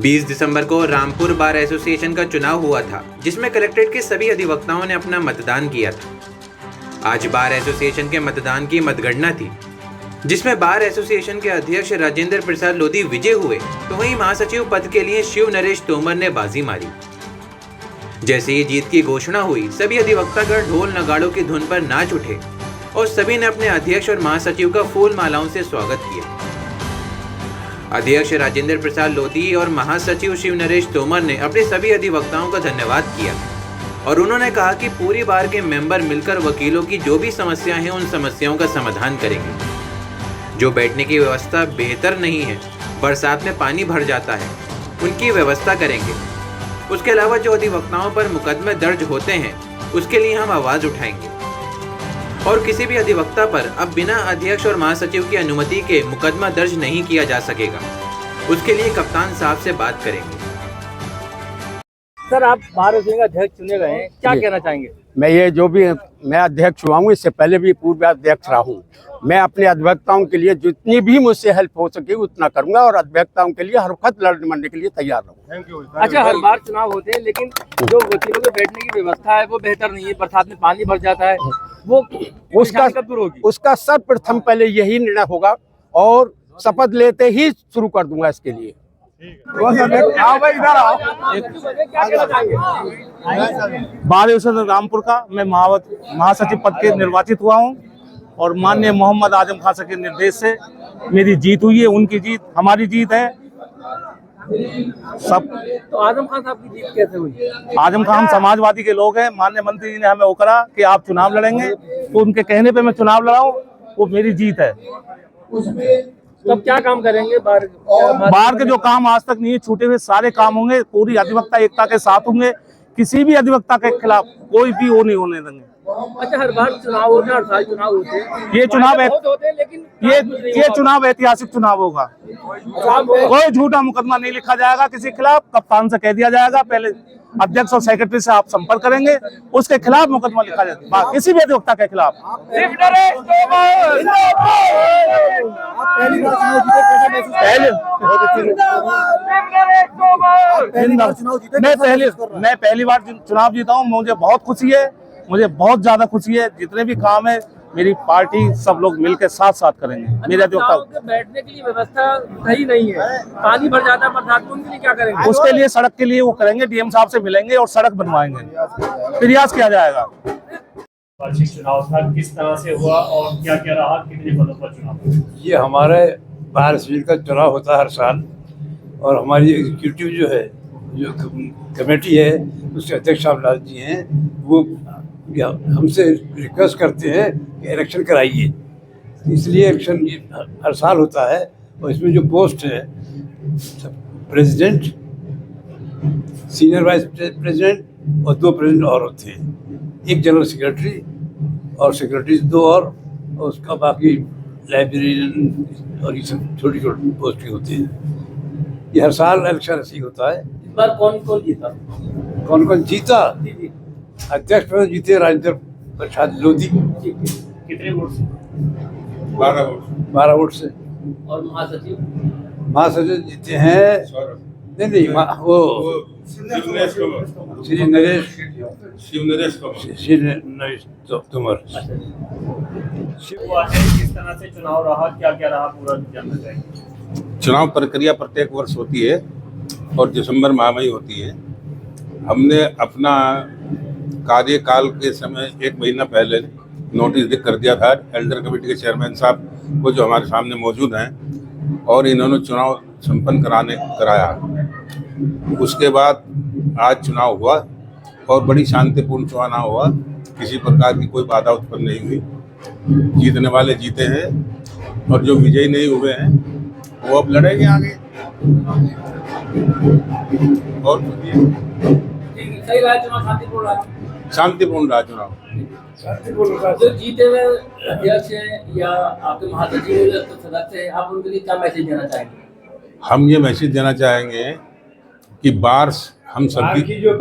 20 दिसंबर को Rampur bar association का चुनाव हुआ था, जिसमें कलेक्ट्रेट के सभी अधिवक्ताओं ने अपना मतदान किया था। आज बार एसोसिएशन के मतदान की मतगणना थी, जिसमें बार एसोसिएशन के अध्यक्ष राजेंद्र प्रसाद लोधी विजय हुए, तो वहीं महासचिव पद के लिए शिव नरेश तोमर ने बाजी मारी। जैसे ही जीत की घोषणा हुई, सभी अधिवक्तागण ढोल नगाड़ों की धुन पर नाच उठे और सभी ने अपने अध्यक्ष और महासचिव का फूल मालाओं से स्वागत किया। अध्यक्ष राजेंद्र प्रसाद लोधी और महासचिव शिव नरेश तोमर ने अपने सभी अधिवक्ताओं का धन्यवाद किया और उन्होंने कहा कि पूरी बार के मेंबर मिलकर वकीलों की जो भी समस्या है, उन समस्याओं का समाधान करेंगे। जो बैठने की व्यवस्था बेहतर नहीं है, बरसात में पानी भर जाता है, उनकी व्यवस्था करेंगे। उसके अलावा जो अधिवक्ताओं पर मुकदमे दर्ज होते हैं, उसके लिए हम आवाज़ उठाएंगे और किसी भी अधिवक्ता पर अब बिना अध्यक्ष और महासचिव की अनुमति के मुकदमा दर्ज नहीं किया जा सकेगा। उसके लिए कप्तान साहब से बात करेंगे। सर, आप बार एसोसिएशन का अध्यक्ष चुने गए हैं, क्या कहना चाहेंगे? मैं अध्यक्ष हुआ हूँ, इससे पहले भी पूर्व अध्यक्ष रहा हूँ। मैं अपने अधिवक्ताओं के लिए जितनी भी मुझसे हेल्प हो सके उतना करूंगा और अधिवक्ताओं के लिए हर वक्त लड़ने मरने के लिए तैयार रहूंगा। अच्छा, हर बार चुनाव होते हैं, लेकिन जो वकीलों के बैठने की व्यवस्था है वो बेहतर नहीं है। बरसात में पानी भर जाता है, वो उसका सर्वप्रथम पहले यही निर्णय होगा और शपथ लेते ही शुरू कर दूंगा इसके लिए। बार एसोसिएशन रामपुर का मैं महासचिव पद के निर्वाचित हुआ हूं और माननीय मोहम्मद आजम खान साहब के निर्देश से मेरी जीत हुई है। उनकी जीत हमारी जीत है। सब तो आजम खान साहब की जीत कैसे हुई? आजम खान हम समाजवादी के लोग हैं। माननीय मंत्री जी ने हमें वो करा कि आप चुनाव लड़ेंगे, तो उनके कहने पे मैं चुनाव लड़ा हूं, वो मेरी जीत है। तब क्या काम करेंगे? बार के जो काम आज तक नहीं छूटे हुए सारे काम होंगे। पूरी अधिवक्ता एकता के साथ होंगे। किसी भी अधिवक्ता के खिलाफ कोई भी वो नहीं होने देंगे। अच्छा, हर बार चुनाव होते हैं, हर साल चुनाव होते हैं। ये चुनाव होते हैं, लेकिन ये चुनाव ऐतिहासिक चुनाव होगा। कोई झूठा मुकदमा नहीं लिखा जाएगा किसी के खिलाफ। कप्तान से कह दिया जाएगा, पहले अध्यक्ष और सेक्रेटरी से आप संपर्क करेंगे, उसके खिलाफ मुकदमा लिखा जाएगा, किसी भी अधिवक्ता के खिलाफ। मैं पहली बार चुनाव जीता हूँ, मुझे बहुत खुशी है, मुझे बहुत ज्यादा खुशी है। जितने भी काम है मेरी पार्टी सब लोग मिलकर साथ साथ करेंगे। मेरे अधिवक्ता बैठने के लिए व्यवस्था सही नहीं है, पानी भर जाता है बरसात में, उनके लिए क्या करेंगे? उसके लिए सड़क के लिए वो करेंगे, डीएम साहब से मिलेंगे और सड़क बनवाएंगे, प्रयास किया जाएगा। वार्षिक चुनाव था, किस तरह से हुआ और क्या क्या रहा, कितने पदों पर चुनाव? ये हमारे बार एसोसिएशन का चुनाव होता है हर साल और हमारी एग्जीक्यूटिव जो है, जो कमेटी है, उसके अध्यक्ष साहब लाल जी हैं, वो हमसे रिक्वेस्ट करते हैं कि इलेक्शन कराइए। इसलिए इलेक्शन हर साल होता है और इसमें जो पोस्ट है, प्रेसिडेंट, सीनियर वाइस प्रेसिडेंट और 2 प्रेसिडेंट और होते हैं, एक जनरल सेक्रेटरी और सेक्रेटरी 2 और उसका बाकी लाइब्रेरियन और ये सब छोटी छोटी पोस्टें होती हैं। ये हर साल इलेक्शन ऐसे ही होता है। इस बार कौन कौन जीता? कौन जीता? अध्यक्ष पद जीते राजेंद्र प्रसाद लोधी। कितने वोट से? 12 वोट से। और महासचिव जीते हैं नहीं वो श्री नरेश तोमर। किस तरह से चुनाव रहा, क्या क्या रहा, पूरा जानना चाहिए। चुनाव प्रक्रिया प्रत्येक वर्ष होती है और दिसंबर माह में ही होती है। हमने अपना कार्यकाल के समय 1 महीना पहले नोटिस कर दिया था एल्डर कमेटी के चेयरमैन साहब को, जो हमारे सामने मौजूद हैं, और इन्होंने चुनाव संपन्न कराया। उसके बाद आज चुनाव हुआ और बड़ी शांतिपूर्ण चुनाव हुआ, किसी प्रकार की कोई बाधा उत्पन्न नहीं हुई। जीतने वाले जीते हैं और जो विजयी नहीं हुए हैं वो अब लड़ेंगे आगे। और सही रहा चुनाव, शांतिपूर्ण रहा। शांतिपूर्ण रहा चुनाव। जो जीते हुए अध्यक्ष हैं या आपके महासचिव सदस्य हैं, आप उनके लिए क्या मैसेज देना चाहेंगे? हम ये मैसेज देना चाहेंगे कि बार हम सबकी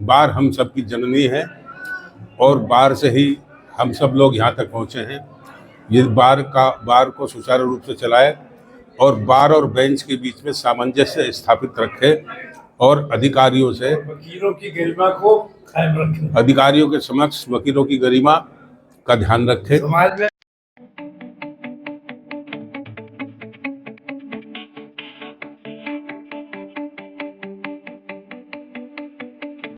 बार हम सबकी जननी है और बार से ही हम सब लोग यहाँ तक पहुँचे हैं। ये बार को सुचारू रूप से चलाए और बार और बेंच के बीच में सामंजस्य स्थापित रखे और अधिकारियों से वकीलों की गरिमा को कायम रखें। अधिकारियों के समक्ष वकीलों की गरिमा का ध्यान रखे। समाज में